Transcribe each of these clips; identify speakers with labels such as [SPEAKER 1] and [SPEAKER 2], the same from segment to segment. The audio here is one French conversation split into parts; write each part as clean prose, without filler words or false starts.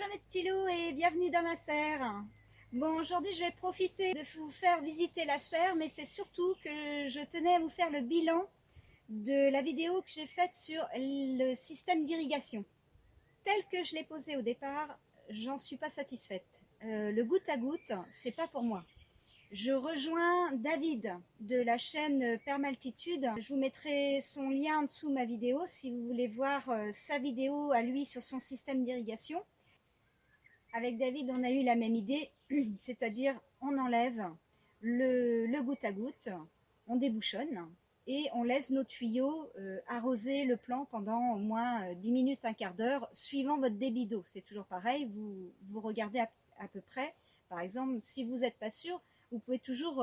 [SPEAKER 1] Bonjour mes petits loups et bienvenue dans ma serre. Bon, aujourd'hui je vais profiter de vous faire visiter la serre, mais c'est surtout que je tenais à vous faire le bilan de la vidéo que j'ai faite sur le système d'irrigation. Tel que je l'ai posé au départ, j'en suis pas satisfaite. Le goutte à goutte, c'est pas pour moi. Je rejoins David de la chaîne Permaltitude. Je vous mettrai son lien en dessous de ma vidéo si vous voulez voir sa vidéo à lui sur son système d'irrigation. Avec David, on a eu la même idée, c'est-à-dire on enlève le goutte à goutte, on débouchonne et on laisse nos tuyaux arroser le plant pendant au moins 10 minutes, un quart d'heure, suivant votre débit d'eau. C'est toujours pareil, vous regardez à peu près. Par exemple, si vous n'êtes pas sûr, vous pouvez toujours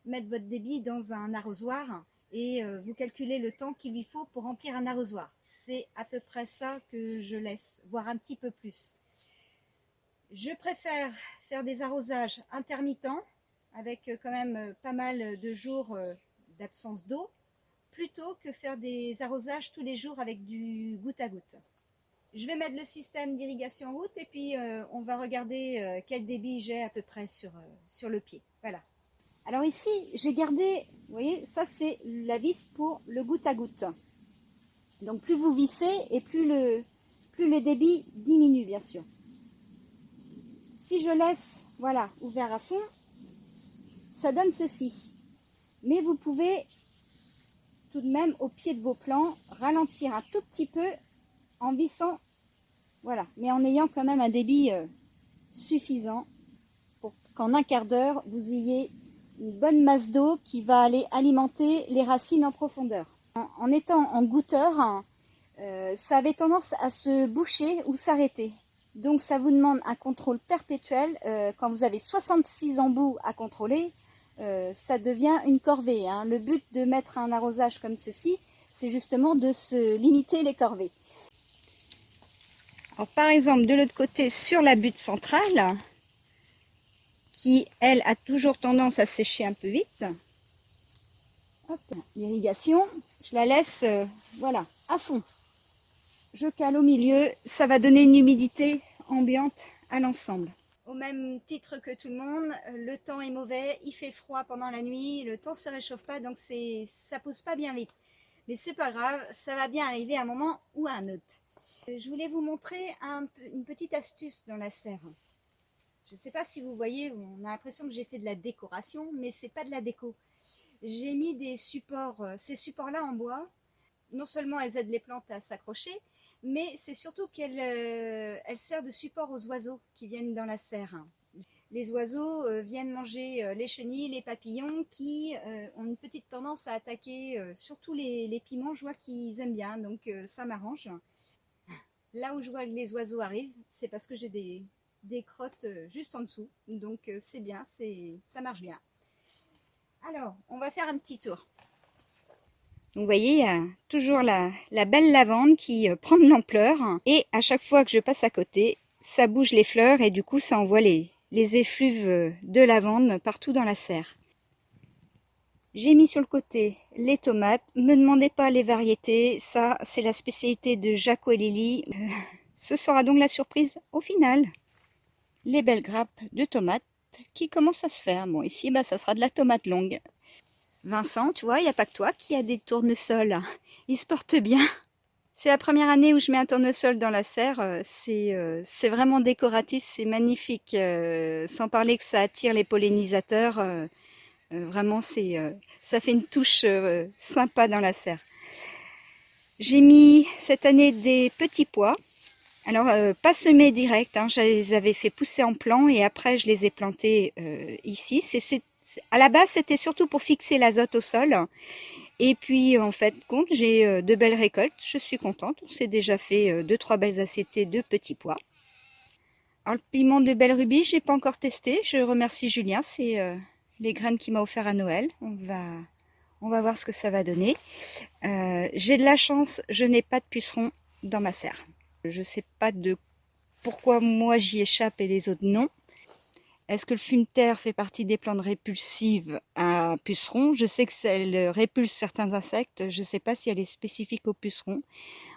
[SPEAKER 1] mettre votre débit dans un arrosoir et vous calculez le temps qu'il lui faut pour remplir un arrosoir. C'est à peu près ça que je laisse, voire un petit peu plus. Je préfère faire des arrosages intermittents avec quand même pas mal de jours d'absence d'eau plutôt que faire des arrosages tous les jours avec du goutte à goutte. Je vais mettre le système d'irrigation en route et puis on va regarder quel débit j'ai à peu près sur le pied. Voilà. Alors ici, j'ai gardé, vous voyez, ça c'est la vis pour le goutte à goutte. Donc plus vous vissez et plus le débit diminue bien sûr. Si je laisse, voilà, ouvert à fond, ça donne ceci. Mais vous pouvez tout de même, au pied de vos plants, ralentir un tout petit peu en vissant, voilà, mais en ayant quand même un débit suffisant pour qu'en un quart d'heure, vous ayez une bonne masse d'eau qui va aller alimenter les racines en profondeur. En étant en goutteur, ça avait tendance à se boucher ou s'arrêter. Donc ça vous demande un contrôle perpétuel. Quand vous avez 66 embouts à contrôler, ça devient une corvée. Hein. Le but de mettre un arrosage comme ceci, c'est justement de se limiter les corvées. Alors, par exemple, de l'autre côté, sur la butte centrale, qui, elle, a toujours tendance à sécher un peu vite. L'irrigation, je la laisse voilà, à fond. Je cale au milieu, ça va donner une humidité ambiante à l'ensemble. Au même titre que tout le monde, le temps est mauvais, il fait froid pendant la nuit, le temps ne se réchauffe pas, donc ça pousse pas bien vite. Mais c'est pas grave, ça va bien arriver à un moment ou à un autre. Je voulais vous montrer une petite astuce dans la serre. Je ne sais pas si vous voyez, on a l'impression que j'ai fait de la décoration, mais c'est pas de la déco. J'ai mis des supports, ces supports-là en bois. Non seulement elles aident les plantes à s'accrocher, mais c'est surtout qu'elle sert de support aux oiseaux qui viennent dans la serre. Les oiseaux viennent manger les chenilles, les papillons qui ont une petite tendance à attaquer surtout les piments. Je vois qu'ils aiment bien, donc ça m'arrange. Là où je vois que les oiseaux arrivent, c'est parce que j'ai des crottes juste en dessous, donc c'est bien, ça marche bien. Alors, on va faire un petit tour. Donc vous voyez, il y a toujours la belle lavande qui prend de l'ampleur. Et à chaque fois que je passe à côté, ça bouge les fleurs et du coup ça envoie les effluves de lavande partout dans la serre. J'ai mis sur le côté les tomates. Ne me demandez pas les variétés, ça c'est la spécialité de Jaco et Lily. Ce sera donc la surprise au final. Les belles grappes de tomates qui commencent à se faire. Bon ici ça sera de la tomate longue. Vincent, tu vois, il n'y a pas que toi qui a des tournesols. Ils se portent bien. C'est la première année où je mets un tournesol dans la serre. C'est vraiment décoratif, c'est magnifique. Sans parler que ça attire les pollinisateurs. Vraiment, ça fait une touche sympa dans la serre. J'ai mis cette année des petits pois. Alors, pas semés direct, hein, je les avais fait pousser en plan et après je les ai plantés ici. À la base, c'était surtout pour fixer l'azote au sol. Et puis, en fait, compte, j'ai de belles récoltes. Je suis contente. On s'est déjà fait 2-3 belles assiettées de petits pois. Alors, le piment de belle rubis, je n'ai pas encore testé. Je remercie Julien. C'est les graines qu'il m'a offert à Noël. On va voir ce que ça va donner. J'ai de la chance, je n'ai pas de pucerons dans ma serre. Je ne sais pas pourquoi moi j'y échappe et les autres non. Est-ce que le fumeterre fait partie des plantes répulsives à pucerons? Je sais que elle répulse certains insectes. Je ne sais pas si elle est spécifique aux pucerons.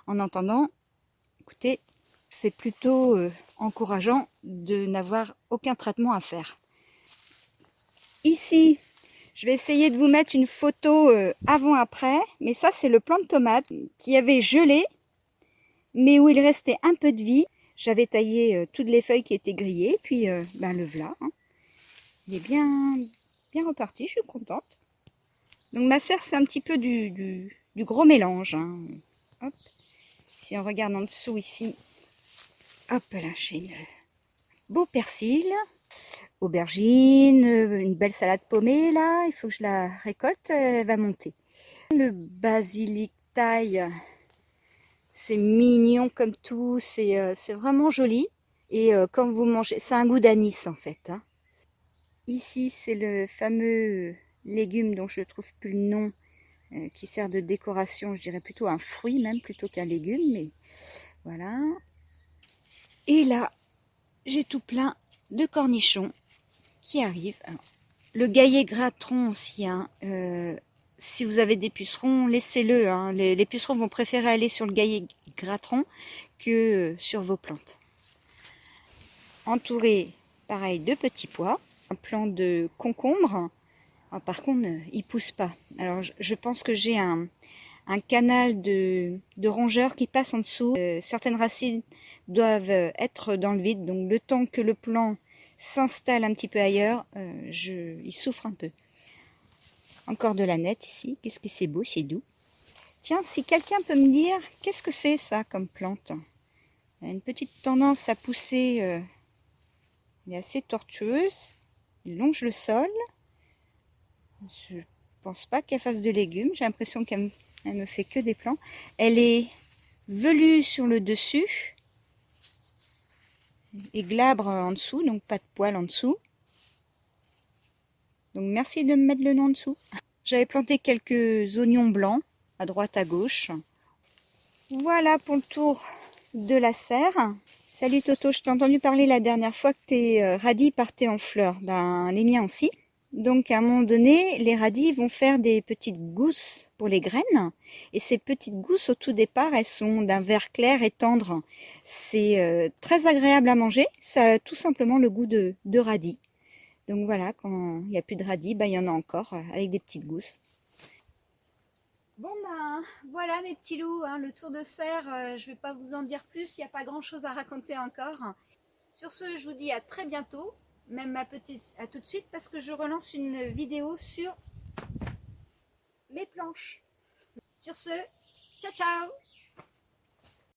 [SPEAKER 1] En attendant, écoutez, C'est plutôt encourageant de n'avoir aucun traitement à faire. Ici, je vais essayer de vous mettre une photo avant-après, mais ça c'est le plant de tomate qui avait gelé, mais où il restait un peu de vie. J'avais taillé toutes les feuilles qui étaient grillées, puis le voilà. Hein. Il est bien reparti, je suis contente. Donc ma serre, c'est un petit peu du gros mélange. Hein. Hop. Si on regarde en dessous ici, hop là, j'ai une beau persil, aubergine, une belle salade paumée là, il faut que je la récolte, elle va monter. Le basilic thaï, c'est mignon comme tout, c'est vraiment joli. Et quand vous mangez, c'est un goût d'anis en fait. Hein. Ici, c'est le fameux légume dont je ne trouve plus le nom, qui sert de décoration, je dirais plutôt un fruit même, plutôt qu'un légume, mais voilà. Et là, j'ai tout plein de cornichons qui arrivent. Alors, le gaillet gratron aussi, hein, si vous avez des pucerons, laissez-le. Hein, les pucerons vont préférer aller sur le gaillet gratron que sur vos plantes. Entouré, pareil, de petits pois, un plant de concombre. Ah, par contre, il pousse pas. Alors, je pense que j'ai un canal de rongeurs qui passe en dessous. Certaines racines doivent être dans le vide, donc le temps que le plant s'installe un petit peu ailleurs, il souffre un peu. Encore de la nette ici. Qu'est-ce que c'est beau, c'est doux. Tiens, si quelqu'un peut me dire, qu'est-ce que c'est ça comme plante? Elle a une petite tendance à pousser, elle est assez tortueuse. Elle longe le sol. Je pense pas qu'elle fasse de légumes. J'ai l'impression qu'elle me fait que des plants. Elle est velue sur le dessus et glabre en dessous, donc pas de poils en dessous. Donc merci de me mettre le nom en dessous. J'avais planté quelques oignons blancs à droite à gauche. Voilà pour le tour de la serre. Salut Toto, je t'ai entendu parler la dernière fois que tes radis partaient en fleurs. Ben les miens aussi. Donc à un moment donné, les radis vont faire des petites gousses pour les graines. Et ces petites gousses, au tout départ, elles sont d'un vert clair et tendre. C'est très agréable à manger. Ça a tout simplement le goût de radis. Donc voilà, quand il n'y a plus de radis, ben, il y en a encore avec des petites gousses. Bon ben voilà mes petits loups, hein, le tour de serre, je ne vais pas vous en dire plus, il n'y a pas grand chose à raconter encore. Sur ce, je vous dis à très bientôt. Même à tout de suite parce que je relance une vidéo sur mes planches. Sur ce, ciao ciao!